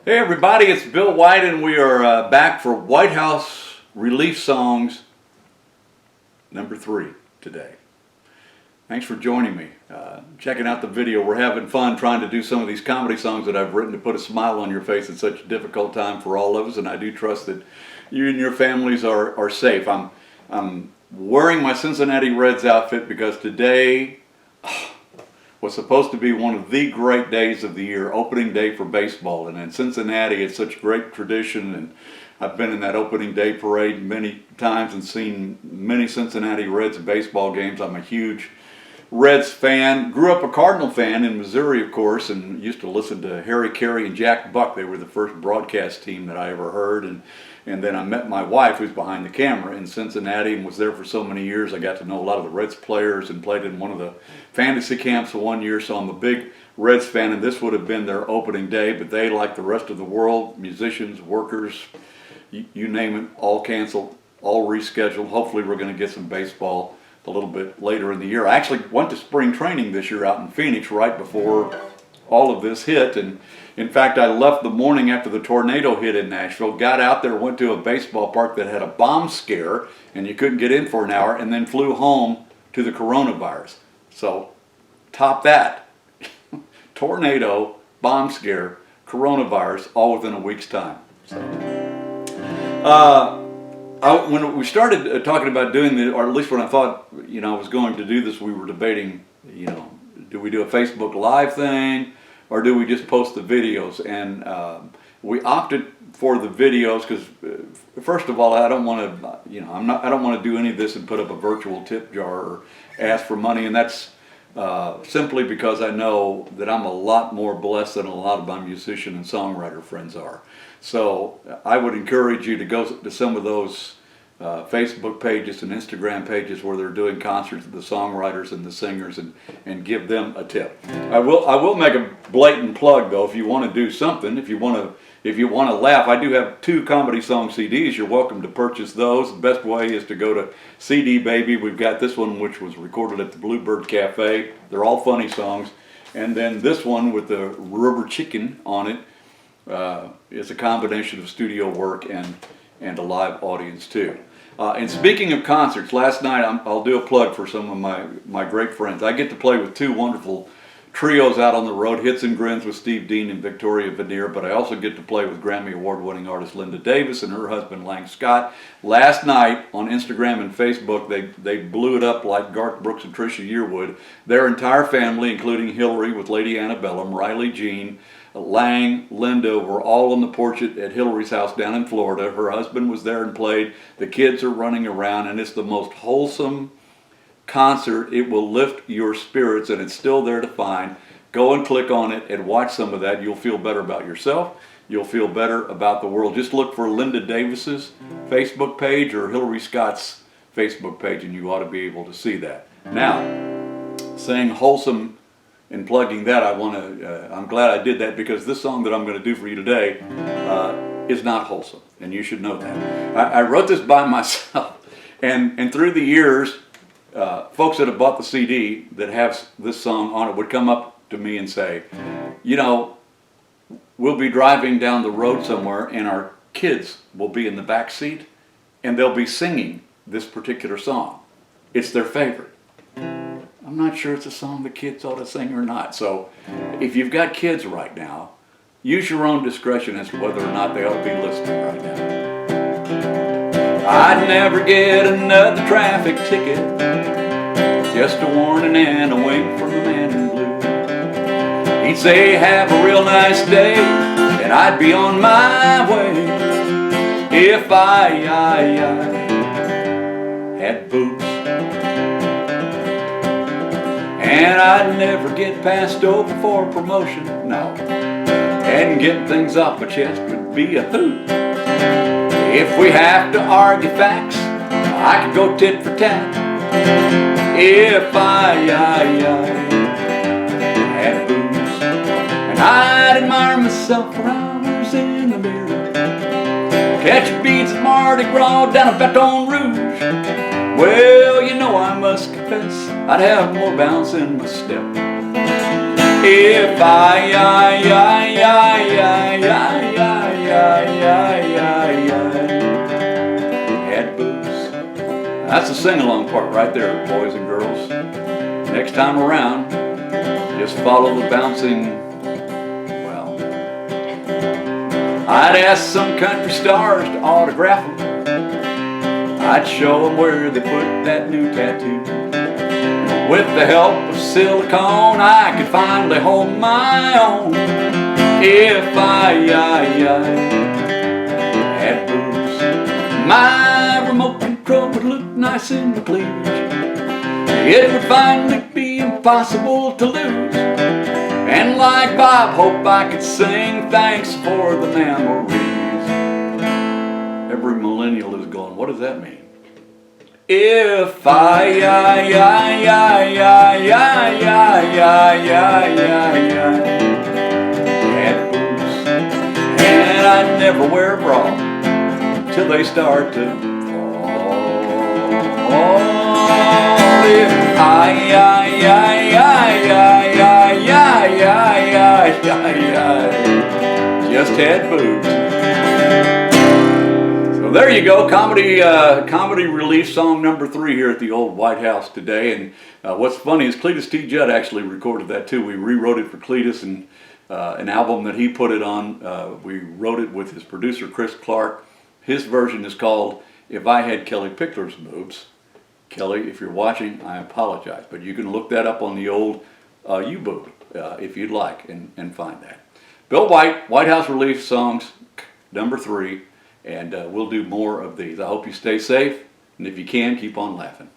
Hey everybody, it's Bill Whyte and we are back for White House Relief Songs number 3 today. Thanks for joining me. Checking out the video. We're having fun trying to do some of these comedy songs that I've written to put a smile on your face at such a difficult time for all of us, and I do trust that you and your families are safe. I'm wearing my Cincinnati Reds outfit because today was supposed to be one of the great days of the year, opening day for baseball. And in Cincinnati, it's such great tradition, and I've been in that opening day parade many times and seen many Cincinnati Reds baseball games. I'm a huge Reds fan. Grew up a Cardinal fan in Missouri, of course, and used to listen to Harry Carey and Jack Buck. They were the first broadcast team that I ever heard. And then I met my wife, who's behind the camera, in Cincinnati and was there for so many years. I got to know a lot of the Reds players and played in one of the fantasy camps one year, so I'm a big Reds fan, and this would have been their opening day, but they, like the rest of the world, musicians, workers, you name it, all canceled, all rescheduled. Hopefully we're going to get some baseball a little bit later in the year. I actually went to spring training this year out in Phoenix right before all of this hit, and in fact I left the morning after the tornado hit in Nashville, got out there, went to a baseball park that had a bomb scare and you couldn't get in for an hour, and then flew home to the coronavirus. So top that. Tornado, bomb scare, coronavirus, all within a week's time. So when we started talking about doing the, or at least when I thought, I was going to do this, we were debating, do we do a Facebook Live thing, or do we just post the videos? And we opted for the videos because, first of all, I don't want to, I don't want to do any of this and put up a virtual tip jar or ask for money, and that's simply because I know that I'm a lot more blessed than a lot of my musician and songwriter friends are. So I would encourage you to go to some of those Facebook pages and Instagram pages where they're doing concerts of the songwriters and the singers, and give them a tip. I will make a blatant plug though. If you want to do something, if you want to laugh, I do have 2 comedy song CDs. You're welcome to purchase those. The best way is to go to CD Baby. We've got this one, which was recorded at the Bluebird Cafe. They're all funny songs. And then this one with the rubber chicken on it is a combination of studio work and a live audience too. And speaking of concerts, last night I'll do a plug for some of my great friends. I get to play with 2 wonderful trios out on the road, Hits and Grins with Steve Dean and Victoria Veneer, but I also get to play with Grammy Award-winning artist Linda Davis and her husband Lang Scott. Last night on Instagram and Facebook, they blew it up like Garth Brooks and Trisha Yearwood. Their entire family, including Hillary with Lady Antebellum, Riley Jean, Lang, Linda, were all on the porch at Hillary's house down in Florida. Her husband was there and played. The kids are running around, and it's the most wholesome concert. It will lift your spirits, and it's still there to find. Go and click on it and watch some of that. You'll feel better about yourself. You'll feel better about the world. Just look for Linda Davis's Facebook page or Hillary Scott's Facebook page, and you ought to be able to see that. Now, saying wholesome and plugging that, I'm glad I did that, because this song that I'm going to do for you today is not wholesome, and you should know that. I wrote this by myself, and through the years, folks that have bought the CD that have this song on it would come up to me and say, we'll be driving down the road somewhere and our kids will be in the back seat and they'll be singing this particular song. It's their favorite. I'm not sure it's a song the kids ought to sing or not. So if you've got kids right now, use your own discretion as to whether or not they ought to be listening right now. I'd never get another traffic ticket, just a warning and a wink from the man in blue. He'd say, have a real nice day, and I'd be on my way if I had boobs. And I'd never get passed over for a promotion, no. And getting things off my chest would be a hoot. If we have to argue facts, I could go tit for tat. If I had boobs, and I'd admire myself for hours in the mirror, catch beads at Mardi Gras down a Baton Rouge. Well, I must confess, I'd have more bounce in my step if I That's the sing-along part right there, boys and girls. Next time around, just follow the bouncing, well, I'd ask some country stars to autograph them. I'd show them where they put that new tattoo. With the help of silicone, I could finally hold my own. If I had boobs, my remote control would look nice in the cleavage. It would finally be impossible to lose. And like Bob Hope, I could sing thanks for the memories. Every millennial is going, what does that mean? If I had boobs, and I'd never wear a bra till they start to fall. If I just had boobs. So there you go, comedy relief song number 3 here at the old White House today. And what's funny is Cletus T. Judd actually recorded that too. We rewrote it for Cletus, and an album that he put it on. We wrote it with his producer Chris Clark. His version is called If I Had Kelly Pickler's Boobs. Kelly, if you're watching, I apologize, but you can look that up on the old U-Boob if you'd like and find that. Bill Whyte, White House Relief Songs number 3, and we'll do more of these. I hope you stay safe, and if you can, keep on laughing.